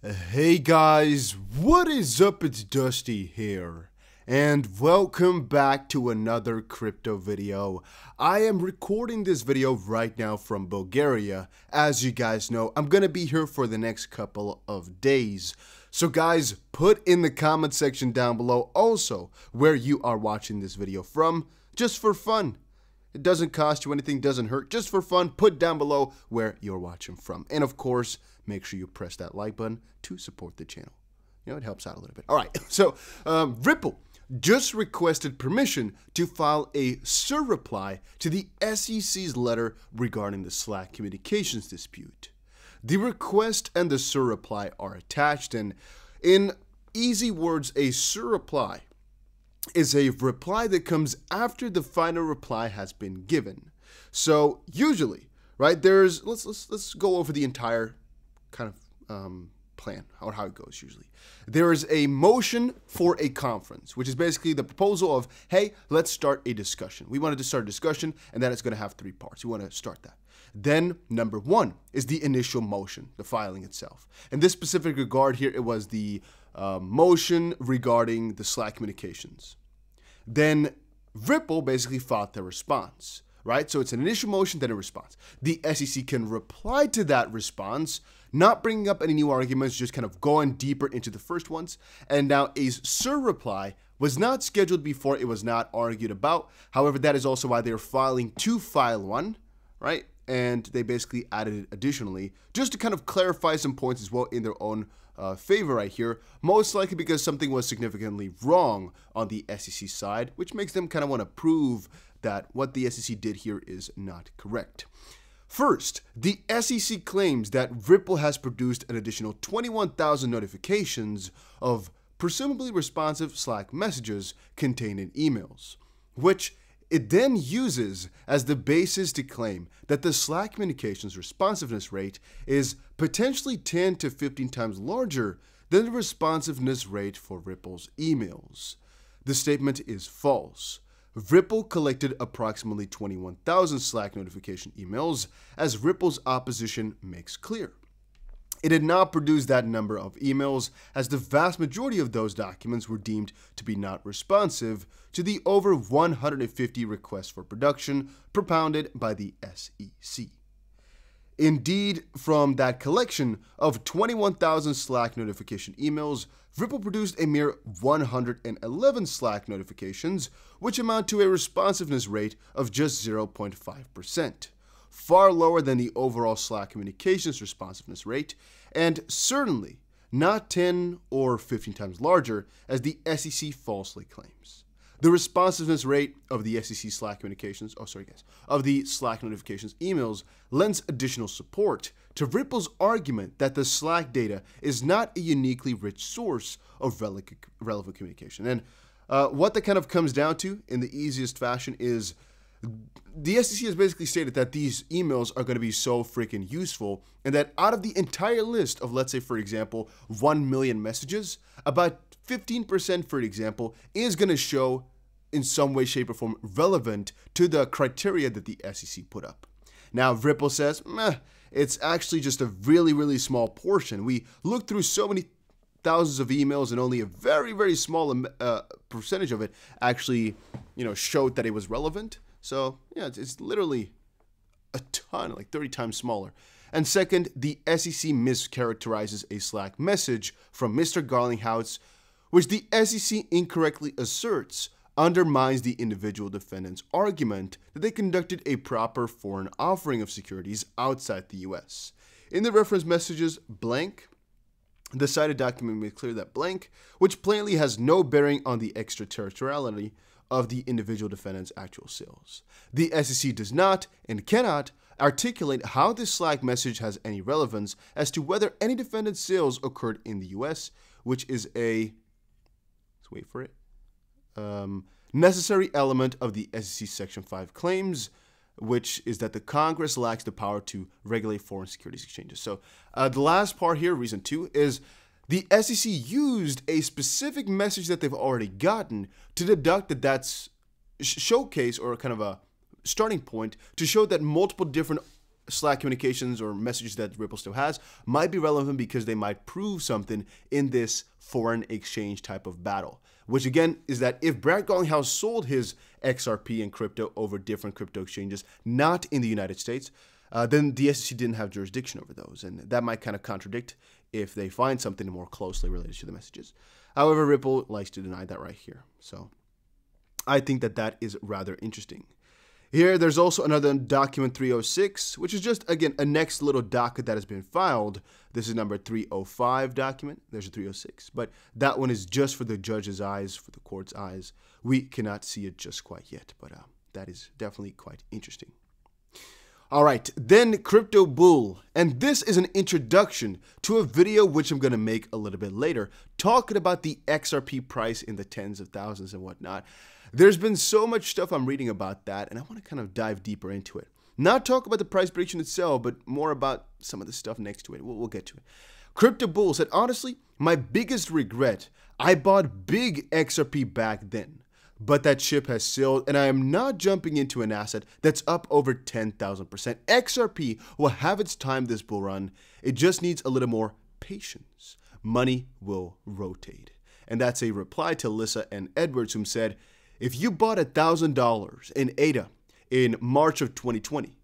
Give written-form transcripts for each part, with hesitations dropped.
Hey guys, what is up? It's Dusty here, and welcome back to another crypto video. I am recording this video right now from Bulgaria. As you guys know, I'm gonna be here for the next couple of days. So guys, put in the comment section down below also where you are watching this video from, just for fun. It doesn't cost you anything, doesn't hurt, just for fun. Put down below where you're watching from. And of course, make sure you press that like button to support the channel. You know, it helps out a little bit. All right, so Ripple just requested permission to file a surreply to the SEC's letter regarding the Slack communications dispute. The request and the surreply are attached, and in easy words, a surreply is a reply that comes after the final reply has been given. So usually, right, there's let's go over the entire kind of plan or how it goes. Usually there is a motion for a conference, which is basically the proposal of, hey, let's start a discussion. We wanted to start a discussion, and that is going to have three parts. We want to start that. Then number one is the initial motion, the filing itself. In this specific regard here, it was the motion regarding the Slack communications. Then Ripple basically filed their response, right? So it's an initial motion, then a response. The SEC can reply to that response, not bringing up any new arguments, just kind of going deeper into the first ones. And now a surreply was not scheduled before, it was not argued about. However, that is also why they're filing to file one, right? And they basically added it additionally, just to kind of clarify some points as well in their own favor right here, most likely because something was significantly wrong on the SEC side, which makes them kind of want to prove that what the SEC did here is not correct. First, the SEC claims that Ripple has produced an additional 21,000 notifications of presumably responsive Slack messages contained in emails, which it then uses as the basis to claim that the Slack communications responsiveness rate is potentially 10 to 15 times larger than the responsiveness rate for Ripple's emails. The statement is false. Ripple collected approximately 21,000 Slack notification emails, as Ripple's opposition makes clear. It did not produce that number of emails, as the vast majority of those documents were deemed to be not responsive to the over 150 requests for production propounded by the SEC. Indeed, from that collection of 21,000 Slack notification emails, Ripple produced a mere 111 Slack notifications, which amount to a responsiveness rate of just 0.5%. Far lower than the overall Slack communications responsiveness rate, and certainly not 10 or 15 times larger as the SEC falsely claims. The responsiveness rate of the SEC Slack communications, of the Slack notifications emails lends additional support to Ripple's argument that the Slack data is not a uniquely rich source of relevant communication. And what that kind of comes down to in the easiest fashion is the SEC has basically stated that these emails are going to be so freaking useful, and that out of the entire list of, let's say, for example, 1 million messages, about 15%, for example, is going to show in some way, shape, or form relevant to the criteria that the SEC put up. Now, Ripple says, it's actually just a really, really small portion. We looked through so many thousands of emails, and only a very, very small percentage of it actually, showed that it was relevant. So, yeah, it's literally a ton, like 30 times smaller. And second, the SEC mischaracterizes a Slack message from Mr. Garlinghouse, which the SEC incorrectly asserts undermines the individual defendant's argument that they conducted a proper foreign offering of securities outside the US. In the reference messages, blank, the cited document made clear that blank, which plainly has no bearing on the extraterritoriality of the individual defendant's actual sales. The SEC does not and cannot articulate how this Slack message has any relevance as to whether any defendant's sales occurred in the US, which is a, let's wait for it, necessary element of the SEC Section 5 claims, which is that the Congress lacks the power to regulate foreign securities exchanges. So the last part here, reason 2, is the SEC used a specific message that they've already gotten to deduct that that's showcase or kind of a starting point to show that multiple different Slack communications or messages that Ripple still has might be relevant because they might prove something in this foreign exchange type of battle. Which again is that if Brad Garlinghouse sold his XRP and crypto over different crypto exchanges, not in the United States, then the SEC didn't have jurisdiction over those. And that might kind of contradict if they find something more closely related to the messages. However, Ripple likes to deny that right here. So I think that that is rather interesting. Here, there's also another document 306, which is just, again, a next little docket that has been filed. This is number 305 document. There's a 306, but that one is just for the judge's eyes, for the court's eyes. We cannot see it just quite yet, but that is definitely quite interesting. All right, then Crypto Bull, and this is an introduction to a video which I'm going to make a little bit later, talking about the XRP price in the tens of thousands and whatnot. There's been so much stuff I'm reading about that, and I want to kind of dive deeper into it. Not talk about the price prediction itself, but more about some of the stuff next to it. We'll get to it. Crypto Bull said, honestly, my biggest regret, I bought big XRP back then, but that ship has sailed, and I am not jumping into an asset that's up over 10,000%. XRP will have its time this bull run. It just needs a little more patience. Money will rotate. And that's a reply to Lisa and Edwards, who said, if you bought $1,000 in ADA in March of 2020,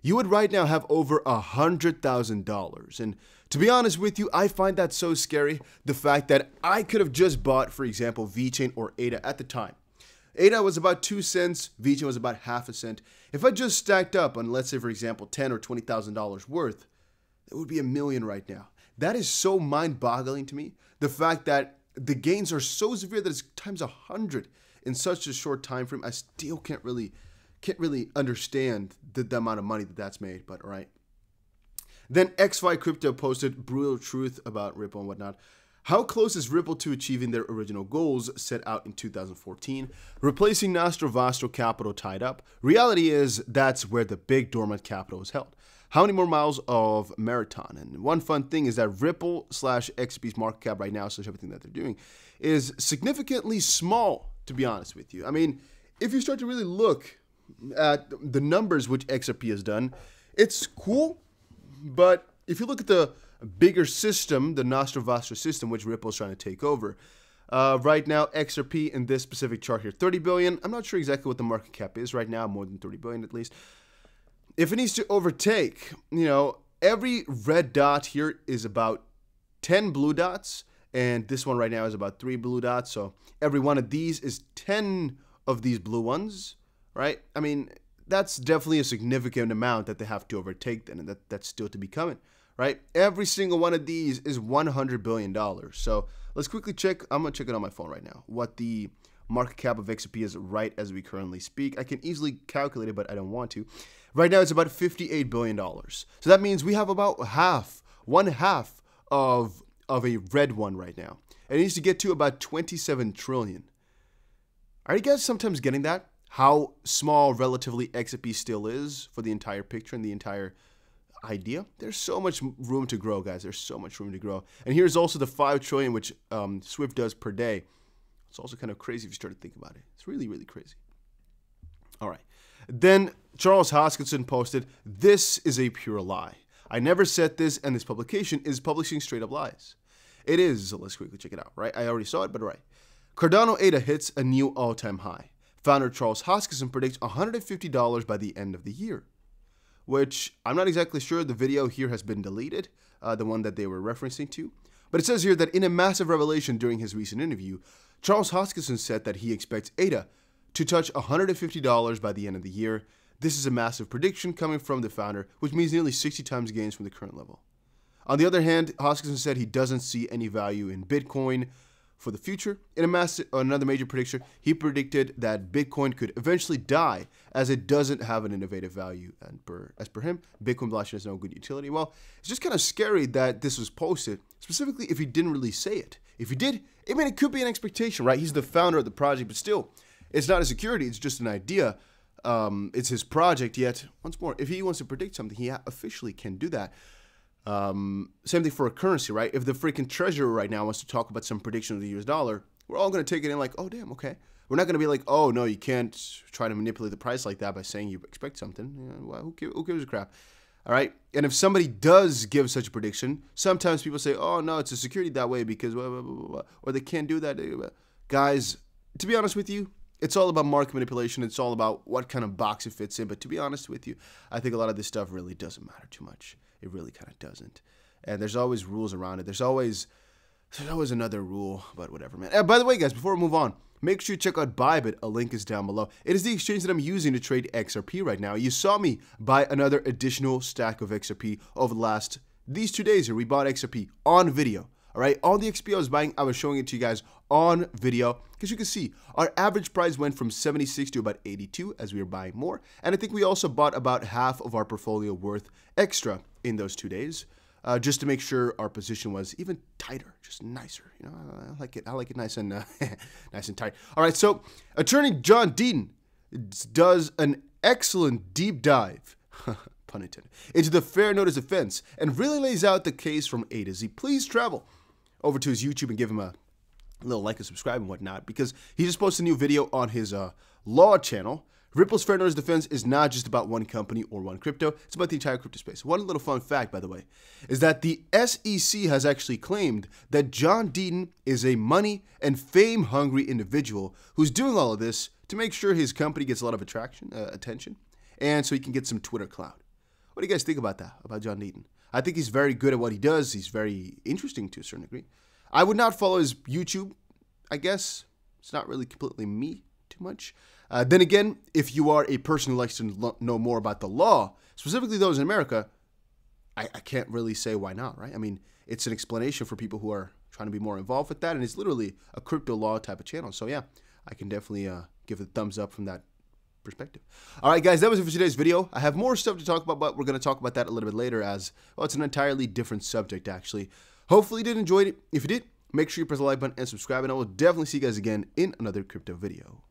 you would right now have over $100,000. And to be honest with you, I find that so scary. The fact that I could have just bought, for example, VeChain or ADA at the time. ADA was about 2 cents, VeChain was about half a cent. If I just stacked up on, let's say, for example, $10,000 or $20,000 worth, it would be $1 million right now. That is so mind-boggling to me. The fact that the gains are so severe that it's times 100 in such a short time frame. I still can't really understand the amount of money that's made, but all right. Then XFi Crypto posted brutal truth about Ripple and whatnot. How close is Ripple to achieving their original goals set out in 2014? Replacing Nostro Vostro capital tied up. Reality is that's where the big dormant capital is held. How many more miles of marathon? And one fun thing is that Ripple / XP's market cap right now, / everything that they're doing, is significantly small, to be honest with you. I mean, if you start to really look at the numbers which XRP has done, it's cool, but if you look at the bigger system, the Nostro Vostro system, which Ripple is trying to take over, right now, XRP in this specific chart here, 30 billion. I'm not sure exactly what the market cap is right now, more than 30 billion at least. If it needs to overtake, you know, every red dot here is about 10 blue dots, and this one right now is about 3 blue dots. So every one of these is 10 of these blue ones, right? I mean, that's definitely a significant amount that they have to overtake then, and that's still to be coming, right? Every single one of these is $100 billion. So let's quickly check. I'm going to check it on my phone right now, what the market cap of XRP is right as we currently speak. I can easily calculate it, but I don't want to. Right now, it's about $58 billion. So that means we have about one half of a red one right now. And it needs to get to about 27 trillion. Are you guys sometimes getting that? How small relatively XRP still is for the entire picture and the entire idea? There's so much room to grow, guys. There's so much room to grow. And here's also the 5 trillion, which Swift does per day. It's also kind of crazy if you start to think about it. It's really, really crazy. All right. Then Charles Hoskinson posted, "This is a pure lie. I never said this, and this publication is publishing straight up lies." It is. So let's quickly check it out, right? I already saw it, but all right. Cardano ADA hits a new all-time high. Founder Charles Hoskinson predicts $150 by the end of the year, which I'm not exactly sure. The video here has been deleted, the one that they were referencing to. But it says here that in a massive revelation during his recent interview, Charles Hoskinson said that he expects ADA to touch $150 by the end of the year. This is a massive prediction coming from the founder, which means nearly 60 times gains from the current level. On the other hand, Hoskinson said he doesn't see any value in Bitcoin for the future. In another major prediction, he predicted that Bitcoin could eventually die as it doesn't have an innovative value. And as per him, Bitcoin blockchain has no good utility. Well, it's just kind of scary that this was posted, specifically if he didn't really say it. If he did, I mean, it could be an expectation, right? He's the founder of the project, but still, it's not a security. It's just an idea. It's his project, yet, once more, if he wants to predict something, he officially can do that. Same thing for a currency, right? If the freaking treasurer right now wants to talk about some prediction of the US dollar, we're all going to take it in like, oh, damn, okay. We're not going to be like, oh, no, you can't try to manipulate the price like that by saying you expect something. Yeah, well, who gives a crap? All right. And if somebody does give such a prediction, sometimes people say, oh, no, it's a security that way because blah, blah, blah, blah, or they can't do that. Guys, to be honest with you, it's all about market manipulation. It's all about what kind of box it fits in. But to be honest with you, I think a lot of this stuff really doesn't matter too much. It really kind of doesn't. And there's always rules around it. There's always another rule, but whatever, man. And by the way, guys, before we move on, make sure you check out Bybit. A link is down below. It is the exchange that I'm using to trade XRP right now. You saw me buy another additional stack of XRP over these 2 days here. We bought XRP on video. All right, all the XP I was buying, I was showing it to you guys on video. Because you can see, our average price went from 76 to about 82 as we were buying more. And I think we also bought about half of our portfolio worth extra in those 2 days. Just to make sure our position was even tighter, just nicer. You know, I like it nice and nice and tight. All right, so Attorney John Deaton does an excellent deep dive, pun intended, into the fair notice offense and really lays out the case from A to Z. Please travel over to his YouTube and give him a little like and subscribe and whatnot, because he just posted a new video on his law channel. Ripple's fair notice defense is not just about one company or one crypto. It's about the entire crypto space. One little fun fact, by the way, is that the SEC has actually claimed that John Deaton is a money and fame-hungry individual who's doing all of this to make sure his company gets a lot of attention, and so he can get some Twitter clout. What do you guys think about that, about John Deaton? I think he's very good at what he does. He's very interesting to a certain degree. I would not follow his YouTube, I guess. It's not really completely me too much. Then again, if you are a person who likes to know more about the law, specifically those in America, I can't really say why not, right? I mean, it's an explanation for people who are trying to be more involved with that, and it's literally a crypto law type of channel. So yeah, I can definitely give a thumbs up from that perspective. All right, guys, that was it for today's video. I have more stuff to talk about, but we're going to talk about that a little bit later as, well, it's an entirely different subject, actually. Hopefully you did enjoy it. If you did, make sure you press the like button and subscribe, and I will definitely see you guys again in another crypto video.